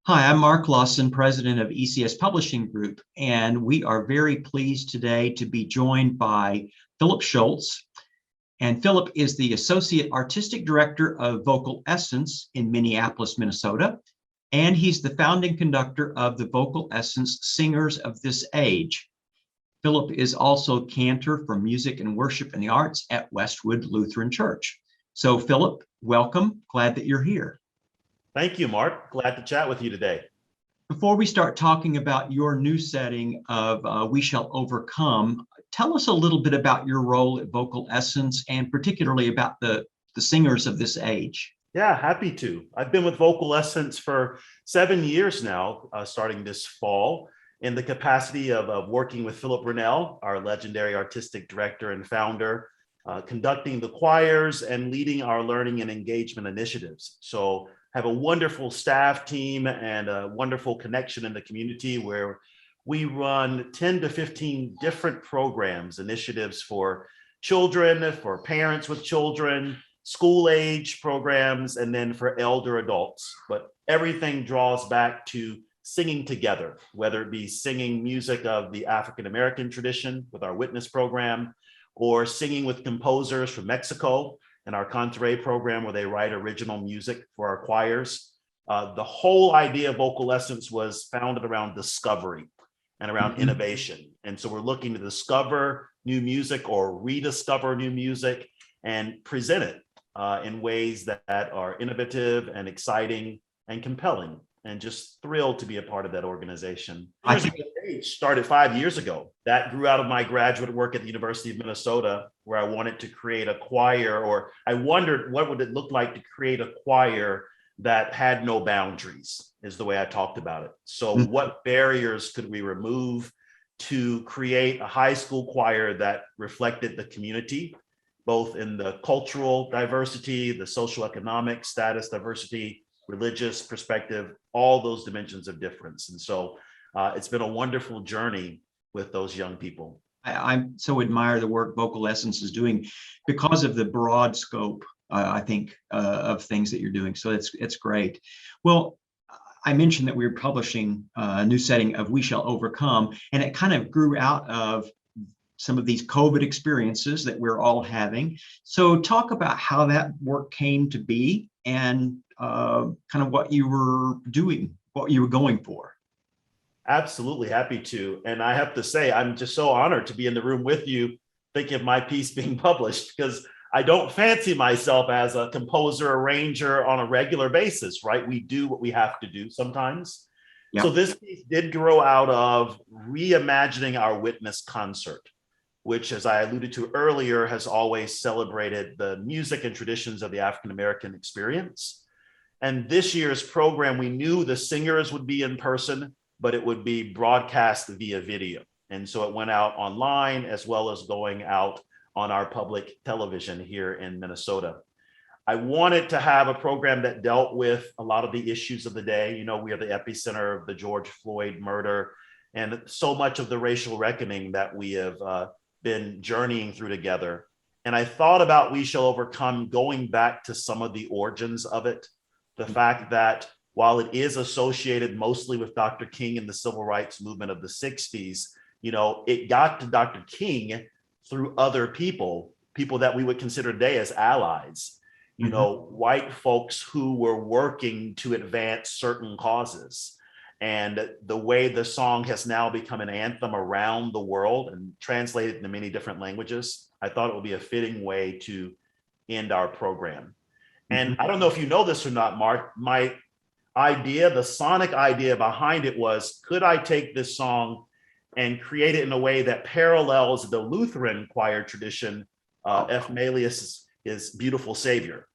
Hi, I'm Mark Lawson, president of ECS Publishing Group, and we are very pleased today to be joined by Phillip Shoultz. And Phillip is the Associate Artistic Director of Vocal Essence in Minneapolis, Minnesota, and he's the founding conductor of the Vocal Essence Singers of This Age. Phillip is also cantor for music and worship in the arts at Westwood Lutheran Church. So Phillip, welcome. Glad that you're here. Thank you, Mark. Glad to chat with you today. Before we start talking about your new setting of We Shall Overcome, tell us a little bit about your role at Vocal Essence and particularly about the singers of this age. Yeah, happy to. I've been with Vocal Essence for 7 years now, starting this fall, in the capacity of working with Philip Brunel, our legendary artistic director and founder, conducting the choirs and leading our learning and engagement initiatives. So have a wonderful staff team and a wonderful connection in the community where we run 10 to 15 different programs, initiatives for children, for parents with children, school age programs, and then for elder adults. But everything draws back to singing together, whether it be singing music of the African-American tradition with our Witness program, or singing with composers from Mexico in our Cantaré program where they write original music for our choirs. The whole idea of Vocal Essence was founded around discovery and around innovation. And so we're looking to discover new music or rediscover new music and present it in ways that are innovative and exciting and compelling, and just thrilled to be a part of that organization. Started 5 years ago. That grew out of my graduate work at the University of Minnesota, where I wanted to create a choir, or I wondered what would it look like to create a choir that had no boundaries, is the way I talked about it. So what barriers could we remove to create a high school choir that reflected the community, both in the cultural diversity, the socioeconomic status diversity, religious perspective, all those dimensions of difference. And so it's been a wonderful journey with those young people. I so admire the work Vocal Essence is doing because of the broad scope, I think, of things that you're doing. So it's great. Well, I mentioned that we were publishing a new setting of We Shall Overcome, and it kind of grew out of some of these COVID experiences that we're all having. So talk about how that work came to be and kind of what you were doing, what you were going for. Absolutely, happy to. And I have to say, I'm just so honored to be in the room with you, thinking of my piece being published, because I don't fancy myself as a composer, arranger on a regular basis, right? We do what we have to do sometimes. Yep. So this piece did grow out of reimagining our Witness concert, which, as I alluded to earlier, has always celebrated the music and traditions of the African-American experience. And this year's program, we knew the singers would be in person, but it would be broadcast via video. And so it went out online as well as going out on our public television here in Minnesota. I wanted to have a program that dealt with a lot of the issues of the day. You know, we are the epicenter of the George Floyd murder and so much of the racial reckoning that we have been journeying through together. And I thought about We Shall Overcome going back to some of the origins of it. The fact that while it is associated mostly with Dr. King and the civil rights movement of the 60s, you know, it got to Dr. King through other people that we would consider today as allies, you know, white folks who were working to advance certain causes. And the way the song has now become an anthem around the world and translated into many different languages, I thought it would be a fitting way to end our program. And I don't know if you know this or not, Mark, my idea, the sonic idea behind it was, could I take this song and create it in a way that parallels the Lutheran choir tradition, F. Malleus' is Beautiful Savior.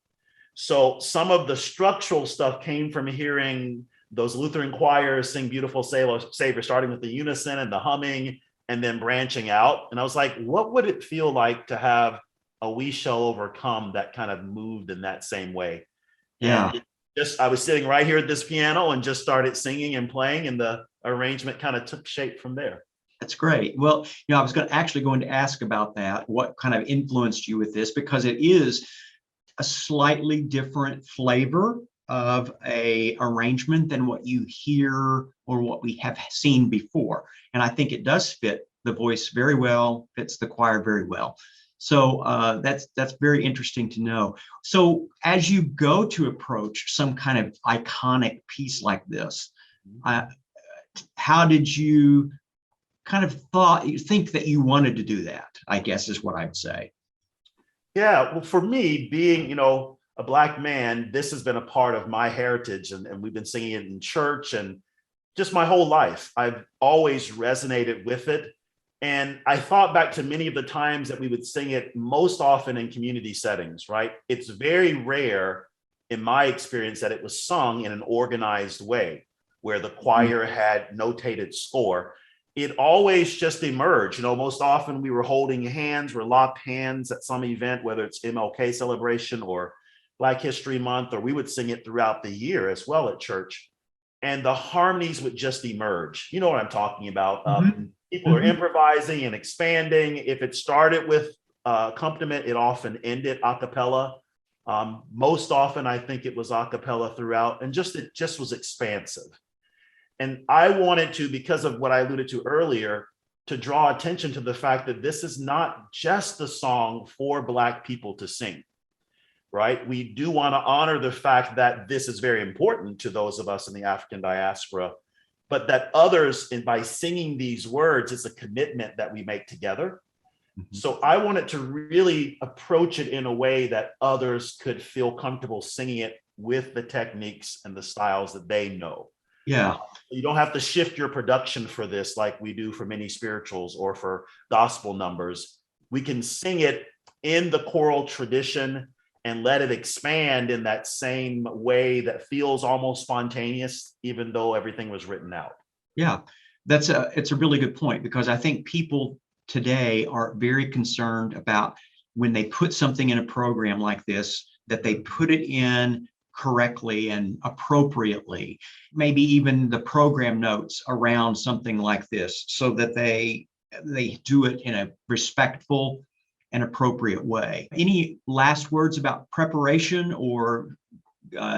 So some of the structural stuff came from hearing those Lutheran choirs sing Beautiful Savior, starting with the unison and the humming and then branching out. And I was like, what would it feel like to have a We Shall Overcome that kind of moved in that same way? Yeah. And I was sitting right here at this piano and just started singing and playing, and the arrangement kind of took shape from there. That's great. Well, you know, I was going to ask about that. What kind of influenced you with this? Because it is a slightly different flavor of a arrangement than what you hear or what we have seen before. And I think it does fit the voice very well, fits the choir very well. So that's very interesting to know. So as you go to approach some kind of iconic piece like this, how did you kind of think that you wanted to do that, I guess is what I would say. Yeah, well, for me, being, a Black man, this has been a part of my heritage, and we've been singing it in church and just my whole life. I've always resonated with it. And I thought back to many of the times that we would sing it, most often in community settings, right? It's very rare, in my experience, that it was sung in an organized way where the choir had notated score. It always just emerged. Most often we were holding hands, we're locked hands at some event, whether it's MLK celebration or Black History Month, or we would sing it throughout the year as well at church. And the harmonies would just emerge. You know what I'm talking about. People are improvising and expanding. If it started with accompaniment, it often ended a cappella. Most often, I think it was a cappella throughout, and it just was expansive. And I wanted to, because of what I alluded to earlier, to draw attention to the fact that this is not just a song for Black people to sing, right? We do want to honor the fact that this is very important to those of us in the African diaspora, but that others, and by singing these words, it's a commitment that we make together. So I wanted to really approach it in a way that others could feel comfortable singing it with the techniques and the styles that they know. Yeah. You don't have to shift your production for this like we do for many spirituals or for gospel numbers. We can sing it in the choral tradition and let it expand in that same way that feels almost spontaneous, even though everything was written out. Yeah, it's a really good point, because I think people today are very concerned about when they put something in a program like this, that they put it in correctly and appropriately, maybe even the program notes around something like this, so that they do it in a respectful and appropriate way. Any last words about preparation or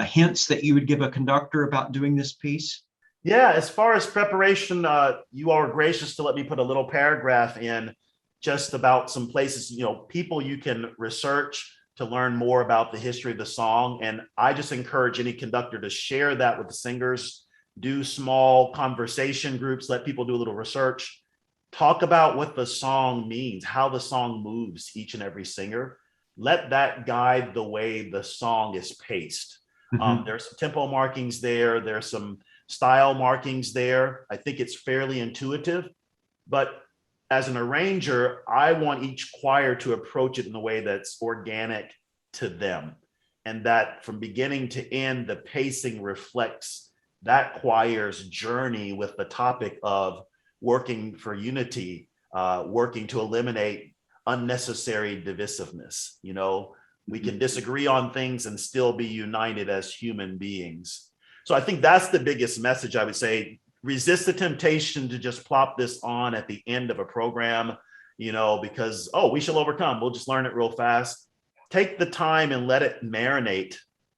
hints that you would give a conductor about doing this piece? Yeah, as far as preparation, you are gracious to let me put a little paragraph in just about some places, people you can research to learn more about the history of the song. And I just encourage any conductor to share that with the singers, do small conversation groups, let people do a little research, talk about what the song means, how the song moves each and every singer. Let that guide the way the song is paced. There's some tempo markings there. There's some style markings there. I think it's fairly intuitive, but as an arranger, I want each choir to approach it in a way that's organic to them, and that from beginning to end, the pacing reflects that choir's journey with the topic of working for unity, working to eliminate unnecessary divisiveness. We can disagree on things and still be united as human beings. So I think that's the biggest message I would say. Resist the temptation to just plop this on at the end of a program, because, we shall overcome. We'll just learn it real fast. Take the time and let it marinate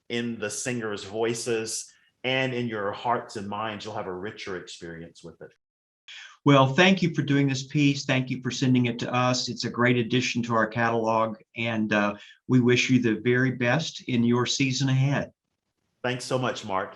in the singers' voices and in your hearts and minds. You'll have a richer experience with it. Well, thank you for doing this piece. Thank you for sending it to us. It's a great addition to our catalog, and we wish you the very best in your season ahead. Thanks so much, Mark.